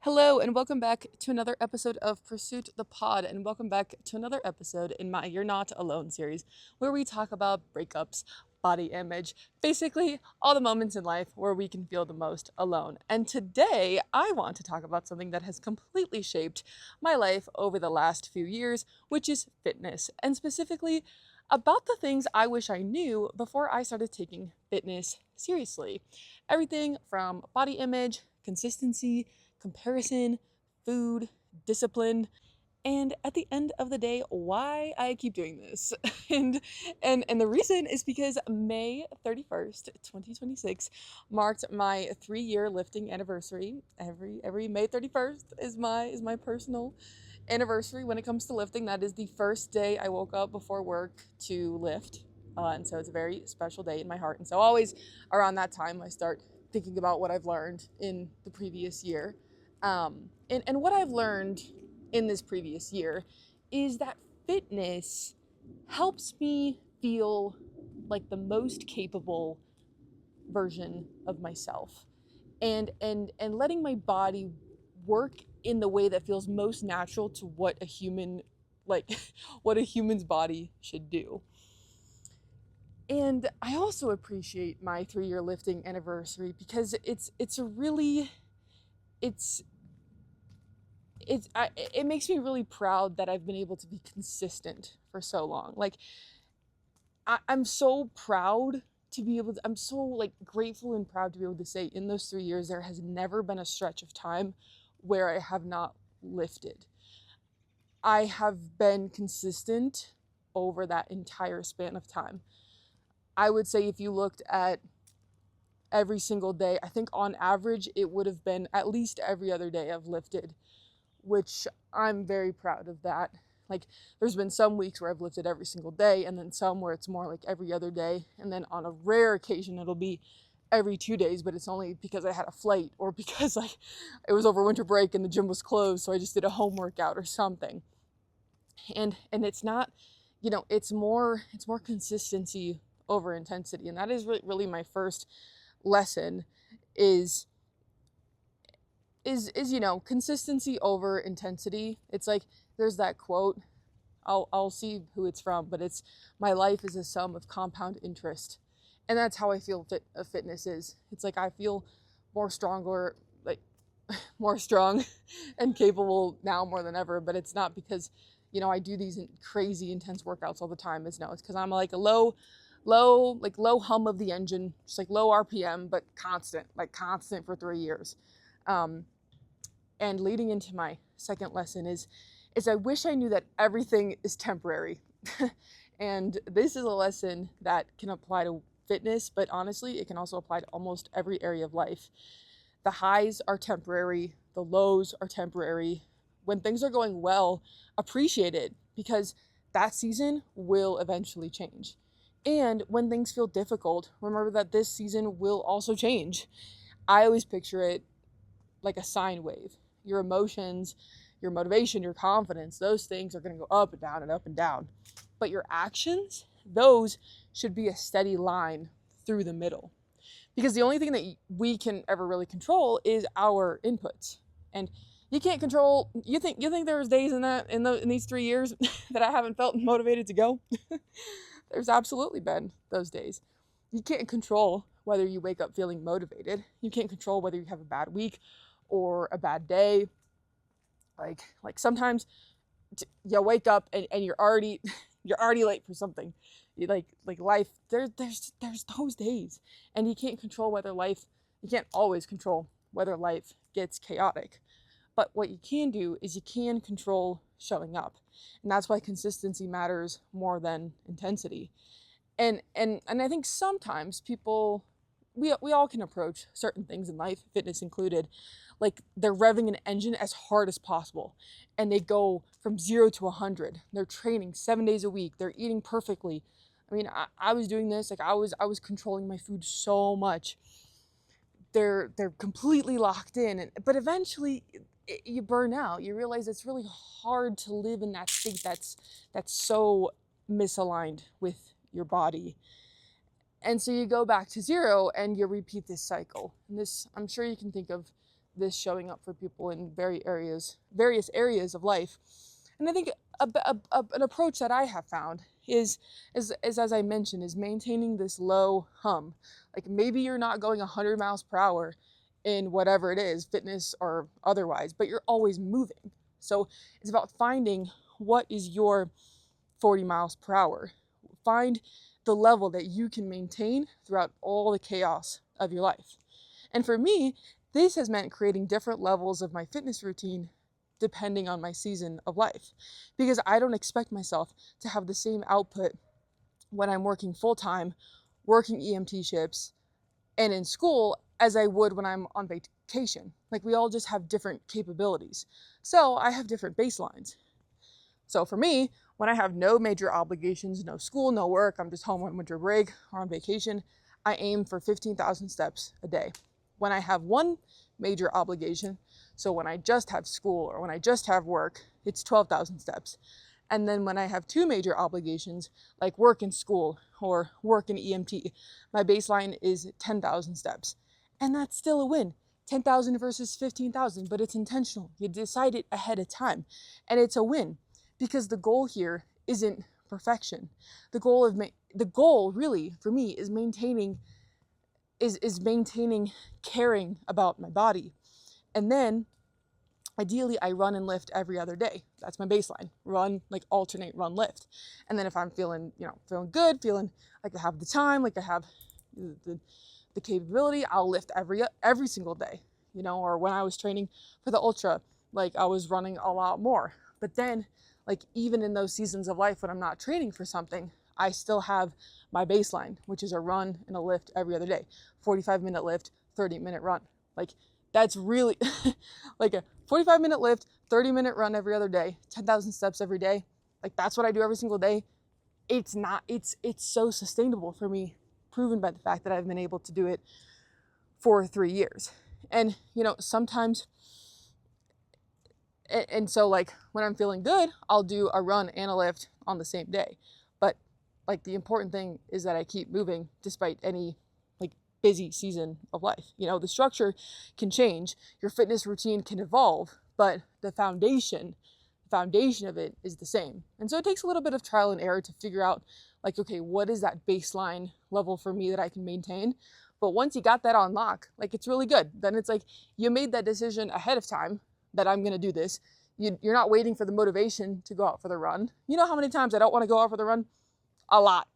Hello, and welcome back to another episode of Pursuit the Pod, and welcome back to another episode in my You're Not Alone series, where we talk about breakups, body image, basically all the moments in life where we can feel the most alone. And today, I want to talk about something that has completely shaped my life over the last few years, which is fitness, and specifically about the things I wish I knew before I started taking fitness seriously. Everything from body image, consistency, comparison, food, discipline, and at the end of the day, why I keep doing this. And the reason is because May 31st, 2026 marked my 3-year lifting anniversary. Every May 31st is my personal anniversary when it comes to lifting. That is the first day I woke up before work to lift. And so it's a very special day in my heart. And so always around that time I start thinking about what I've learned in the previous year. And what I've learned in this previous year is that fitness helps me feel like the most capable version of myself, and letting my body work in the way that feels most natural to what a human, like what a human's body should do. And I also appreciate my 3-year lifting anniversary because it's a really it's it makes me really proud that I've been able to be consistent for so long. Like I'm so proud to be able to, I'm so like grateful and proud to be able to say in those 3 years there has never been a stretch of time where I have not lifted. I have been consistent over that entire span of time. I would say if you looked at every single day, I think on average it would have been at least every other day I've lifted, which I'm very proud of that. Like, there's been some weeks where I've lifted every single day, and then some where it's more like every other day, and then on a rare occasion it'll be every 2 days, but it's only because I had a flight or because like it was over winter break and the gym was closed, so I just did a home workout or something. And it's not, it's more consistency over intensity, and that is really my first lesson is consistency over intensity. It's like there's that quote. I'll see who it's from, but it's my life is a sum of compound interest, and that's how I feel fitness is. It's like I feel more stronger, like more strong and capable now more than ever. But it's not because I do these crazy intense workouts all the time. It's because I'm like a low hum of the engine, just like low RPM, but constant for 3 years. Um, and leading into my second lesson is I wish I knew that everything is temporary. And this is a lesson that can apply to fitness, but honestly, it can also apply to almost every area of life. The highs are temporary, the lows are temporary. When things are going well, appreciate it because that season will eventually change. And when things feel difficult, remember that this season will also change. I always picture it like a sine wave. Your emotions, your motivation, your confidence, those things are going to go up and down and up and down. But your actions, those should be a steady line through the middle. Because the only thing that we can ever really control is our inputs. And you can't control, you think there was days in these 3 years that I haven't felt motivated to go? There's absolutely been those days. You can't control whether you wake up feeling motivated. You can't control whether you have a bad week or a bad day. Like sometimes you wake up and you're already you're already late for something. Like life, there's those days, and you can't always control whether life gets chaotic. But what you can do is you can control showing up, and that's why consistency matters more than intensity. And I think sometimes people, we all can approach certain things in life, fitness included, like they're revving an engine as hard as possible, and they go from 0 to 100. They're training 7 days a week. They're eating perfectly. I mean, I was doing this, like I was controlling my food so much. They're completely locked in, but eventually you burn out. You realize it's really hard to live in that state that's so misaligned with your body. And so you go back to zero and you repeat this cycle. And this, I'm sure you can think of this showing up for people in various areas of life. And I think an approach that I have found is as I mentioned, is maintaining this low hum. Like maybe you're not going 100 miles per hour in whatever it is, fitness or otherwise, but you're always moving. So it's about finding what is your 40 miles per hour. Find the level that you can maintain throughout all the chaos of your life. And for me, this has meant creating different levels of my fitness routine depending on my season of life, because I don't expect myself to have the same output when I'm working full-time, working EMT shifts, and in school as I would when I'm on vacation. Like we all just have different capabilities. So I have different baselines. So for me, when I have no major obligations, no school, no work, I'm just home on winter break or on vacation, I aim for 15,000 steps a day. When I have one major obligation, so when I just have school or when I just have work, it's 12,000 steps. And then when I have two major obligations, like work and school or work and EMT, my baseline is 10,000 steps. And that's still a win. 10,000 versus 15,000, but it's intentional. You decide it ahead of time. And it's a win because the goal here isn't perfection. The goal really for me is maintaining caring about my body. And then ideally I run and lift every other day. That's my baseline. Run, like alternate run, lift. And then if I'm feeling good, feeling like I have the time, like I have the capability, I'll lift every single day, or when I was training for the ultra, like I was running a lot more. But then like even in those seasons of life when I'm not training for something, I still have my baseline, which is a run and a lift every other day. 45-minute lift, 30-minute run. Like that's really like a 45-minute lift, 30-minute run every other day, 10,000 steps every day. Like that's what I do every single day. It's so sustainable for me, proven by the fact that I've been able to do it for 3 years. And sometimes, and so like when I'm feeling good, I'll do a run and a lift on the same day. But like the important thing is that I keep moving despite any like busy season of life. The structure can change, your fitness routine can evolve, but the foundation of it is the same. And so it takes a little bit of trial and error to figure out like, okay, what is that baseline level for me that I can maintain? But once you got that on lock, like it's really good. Then it's like you made that decision ahead of time that I'm going to do this. You're not waiting for the motivation to go out for the run. You know how many times I don't want to go out for the run? A lot.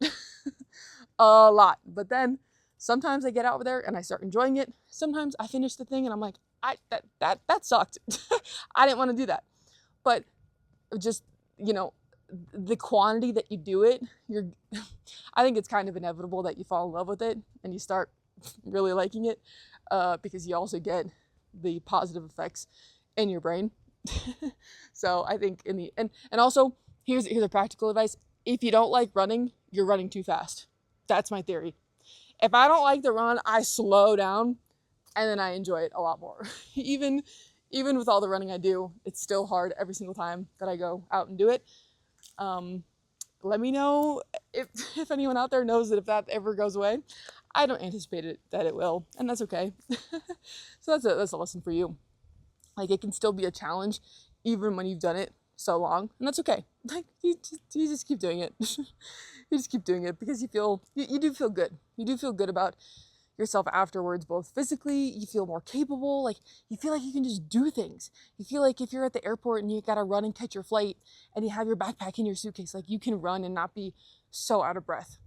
A lot. But then sometimes I get out there and I start enjoying it. Sometimes I finish the thing and I'm like, that sucked. I didn't want to do that. But just, the quantity that you do it, I think it's kind of inevitable that you fall in love with it and you start really liking it, because you also get the positive effects in your brain. So I think and also here's a practical advice. If you don't like running, you're running too fast. That's my theory. If I don't like the run, I slow down and then I enjoy it a lot more. Even with all the running I do, it's still hard every single time that I go out and do it. Let me know if anyone out there knows that if that ever goes away. I don't anticipate that it will, and that's okay. So that's a lesson for you. Like it can still be a challenge even when you've done it so long, and that's okay. Like you just keep doing it. You just keep doing it because you do feel good. You do feel good about yourself afterwards, both physically, you feel more capable, like you feel like you can just do things. You feel like if you're at the airport and you gotta run and catch your flight and you have your backpack in your suitcase, like you can run and not be so out of breath.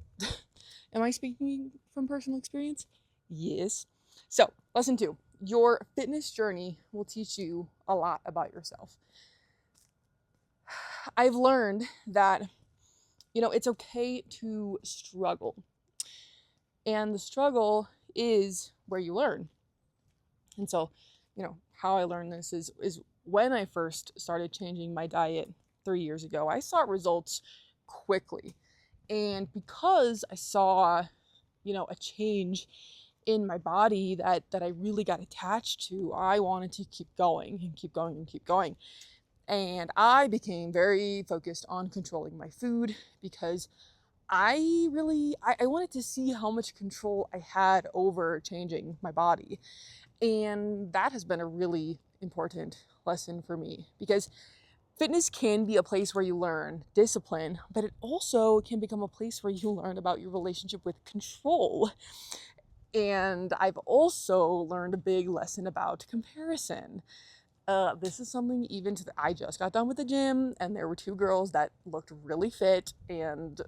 Am I speaking from personal experience? Yes. So, lesson 2, your fitness journey will teach you a lot about yourself. I've learned that, it's okay to struggle. And the struggle is where you learn. And so, how I learned this is when I first started changing my diet 3 years ago, I saw results quickly. And because I saw, a change in my body that I really got attached to, I wanted to keep going and keep going and keep going. And I became very focused on controlling my food because I wanted to see how much control I had over changing my body. And that has been a really important lesson for me, because fitness can be a place where you learn discipline, but it also can become a place where you learn about your relationship with control. And I've also learned a big lesson about comparison. This is something even to I just got done with the gym, and there were two girls that looked really fit, and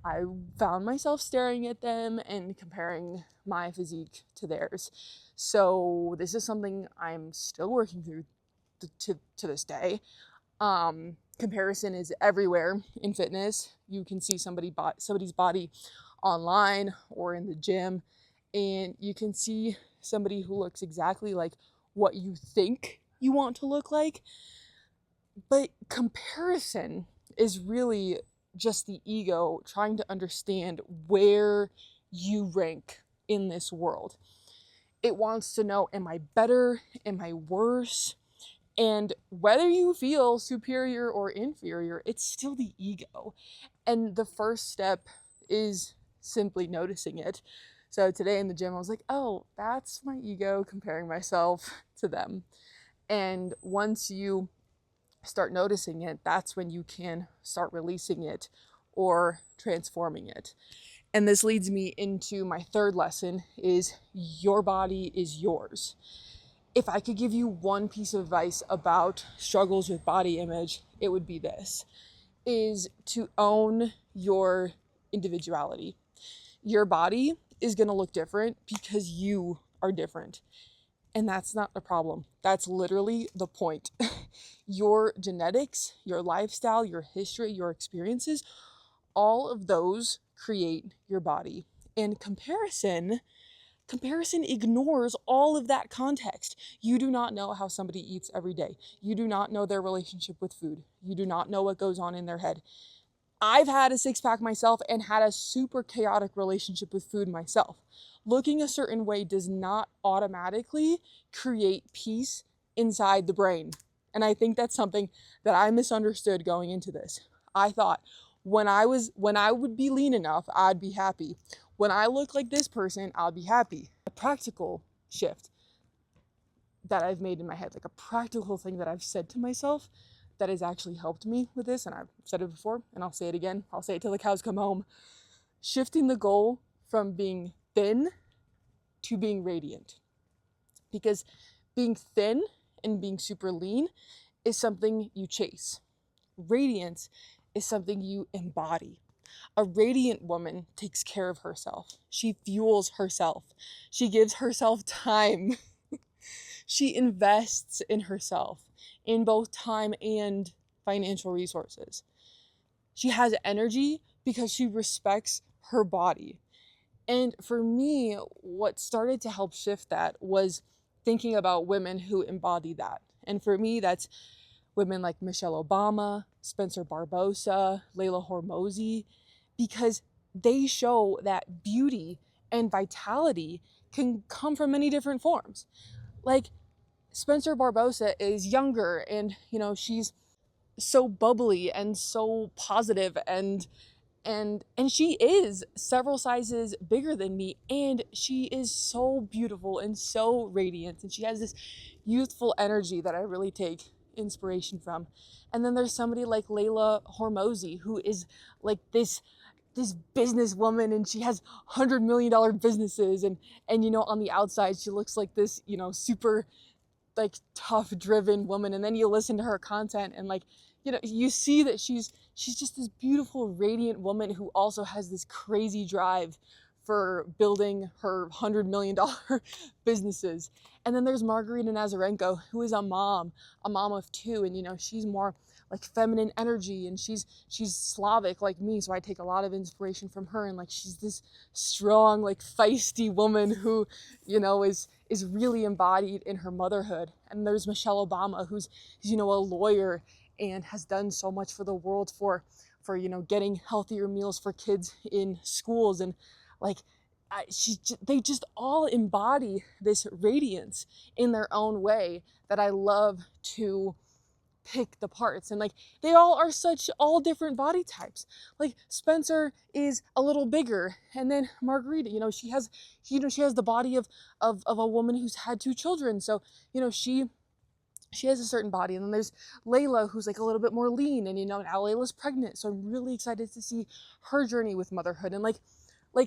I found myself staring at them and comparing my physique to theirs. So this is something I'm still working through to this day. Comparison is everywhere in fitness. You can see somebody's body online or in the gym, and you can see somebody who looks exactly like what you think you want to look like. But comparison is really just the ego trying to understand where you rank in this world. It wants to know, am I better? Am I worse? And whether you feel superior or inferior, it's still the ego. And the first step is simply noticing it. So today in the gym, I was like, oh, that's my ego comparing myself to them. And once you start noticing it, that's when you can start releasing it or transforming it. And this leads me into my third lesson: is your body is yours. If I could give you one piece of advice about struggles with body image, it would be this: is to own your individuality. Your body is going to look different because you are different. And that's not a problem. That's literally the point. Your genetics, your lifestyle, your history, your experiences, all of those create your body. And comparison ignores all of that context. You do not know how somebody eats every day. You do not know their relationship with food. You do not know what goes on in their head. I've had a six-pack myself and had a super chaotic relationship with food myself. Looking a certain way does not automatically create peace inside the brain. And I think that's something that I misunderstood going into this. I thought when I would be lean enough, I'd be happy. When I look like this person, I'll be happy. A practical shift that I've made in my head, like a practical thing that I've said to myself that has actually helped me with this, and I've said it before, and I'll say it again. I'll say it till the cows come home. Shifting the goal from being thin to being radiant. Because being thin and being super lean is something you chase. Radiance is something you embody. A radiant woman takes care of herself. She fuels herself. She gives herself time. She invests in herself, in both time and financial resources. She has energy because she respects her body. And for me, what started to help shift that was thinking about women who embody that. And for me, that's women like Michelle Obama, Spencer Barbosa, Layla Hormozi, because they show that beauty and vitality can come from many different forms. Like Spencer Barbosa is younger, and she's so bubbly and so positive, and she is several sizes bigger than me, and she is so beautiful and so radiant, and she has this youthful energy that I really take inspiration from. And then there's somebody like Layla Hormozi, who is like this businesswoman, and she has $100 million businesses, and on the outside she looks like this super like tough driven woman, and then you listen to her content and you see that she's just this beautiful radiant woman who also has this crazy drive for building her $100 million businesses. And then there's Margarita Nazarenko, who is a mom of two, and she's more like feminine energy, and she's Slavic like me, so I take a lot of inspiration from her, and like she's this strong, like feisty woman who is really embodied in her motherhood. And there's Michelle Obama, who's a lawyer and has done so much for the world for getting healthier meals for kids in schools, and they just all embody this radiance in their own way that I love to pick the parts, and like they all are such all different body types. Like Spencer is a little bigger, and then Margarita, she has the body of a woman who's had 2 children, so she has a certain body. And then there's Layla, who's like a little bit more lean, and now Layla's pregnant, so I'm really excited to see her journey with motherhood. And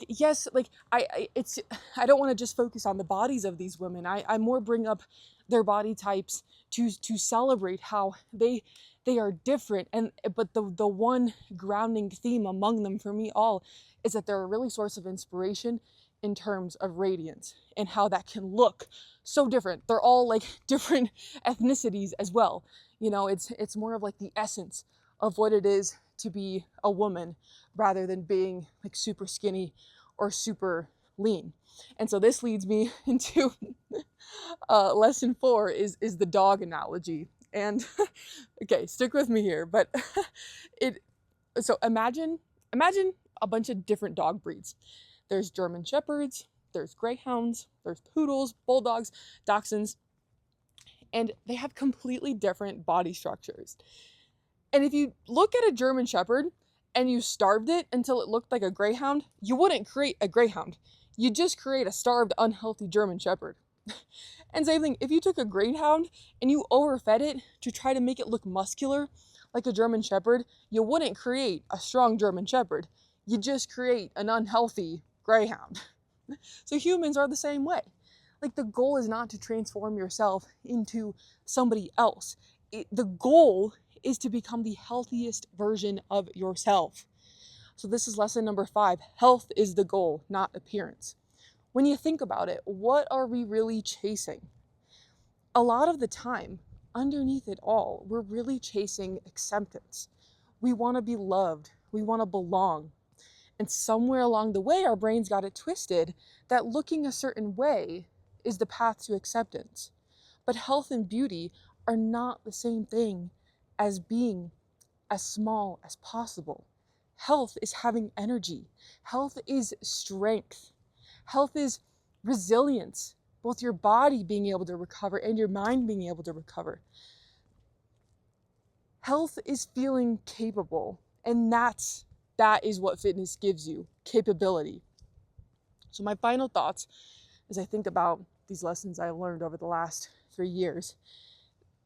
yes, I don't want to just focus on the bodies of these women. I more bring up their body types to celebrate how they are different, but the one grounding theme among them for me all is that they're a really source of inspiration in terms of radiance and how that can look so different. They're all like different ethnicities as well. It's more of like the essence of what it is to be a woman rather than being like super skinny or super lean. And so this leads me into lesson 4 is the dog analogy. And okay, stick with me here, but so imagine a bunch of different dog breeds. There's German Shepherds, there's Greyhounds, there's Poodles, Bulldogs, Dachshunds, and they have completely different body structures. And if you look at a German Shepherd and you starved it until it looked like a Greyhound, you wouldn't create a Greyhound. You'd just create a starved, unhealthy German Shepherd. And same thing, if you took a Greyhound and you overfed it to try to make it look muscular like a German Shepherd, you wouldn't create a strong German Shepherd. You just create an unhealthy Greyhound. So humans are the same way. Like the goal is not to transform yourself into somebody else. The goal is to become the healthiest version of yourself. So this is lesson number 5. Health is the goal, not appearance. When you think about it, what are we really chasing? A lot of the time, underneath it all, we're really chasing acceptance. We want to be loved. We want to belong. And somewhere along the way, our brains got it twisted that looking a certain way is the path to acceptance. But health and beauty are not the same thing as being as small as possible. Health is having energy. Health is strength. Health is resilience, both your body being able to recover and your mind being able to recover. Health is feeling capable, and that is what fitness gives you, capability. So my final thoughts as I think about these lessons I've learned over the last 3 years,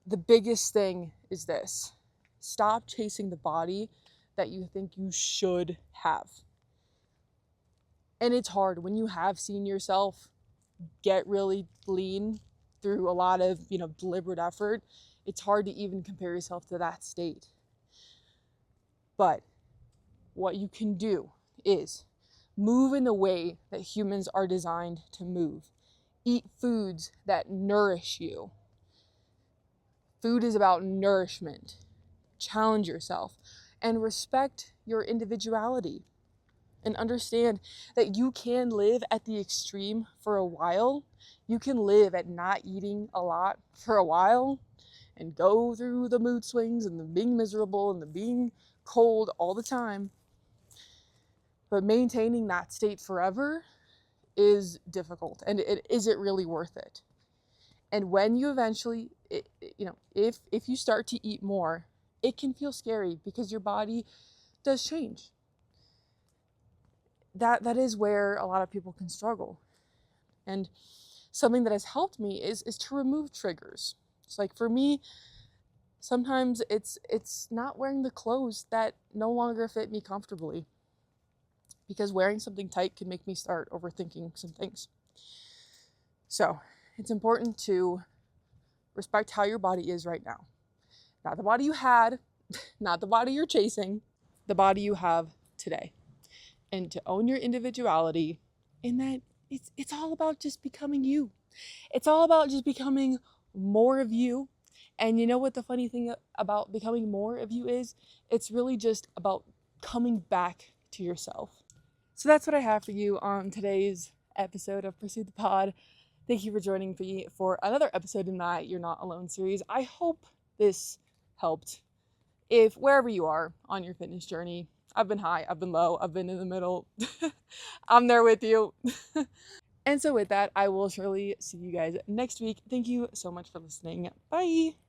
the biggest thing is this: stop chasing the body that you think you should have. And it's hard when you have seen yourself get really lean through a lot of, deliberate effort. It's hard to even compare yourself to that state. But what you can do is move in the way that humans are designed to move. Eat foods that nourish you. Food is about nourishment. Challenge yourself and respect your individuality. And understand that you can live at the extreme for a while. You can live at not eating a lot for a while and go through the mood swings and the being miserable and the being cold all the time. But maintaining that state forever is difficult, and it isn't really worth it. And when you eventually, if you start to eat more, it can feel scary because your body does change. That is where a lot of people can struggle. And something that has helped me is to remove triggers. It's like for me, sometimes it's not wearing the clothes that no longer fit me comfortably, because wearing something tight can make me start overthinking some things. So it's important to respect how your body is right now. Not the body you had, not the body you're chasing, the body you have today. And to own your individuality in that it's all about just becoming you. It's all about just becoming more of you. And you know what the funny thing about becoming more of you is? It's really just about coming back to yourself. So that's what I have for you on today's episode of Pursue the Pod. Thank you for joining me for another episode in that You're Not Alone series. I hope this helped. If wherever you are on your fitness journey, I've been high, I've been low, I've been in the middle. I'm there with you. And so with that, I will surely see you guys next week. Thank you so much for listening. Bye.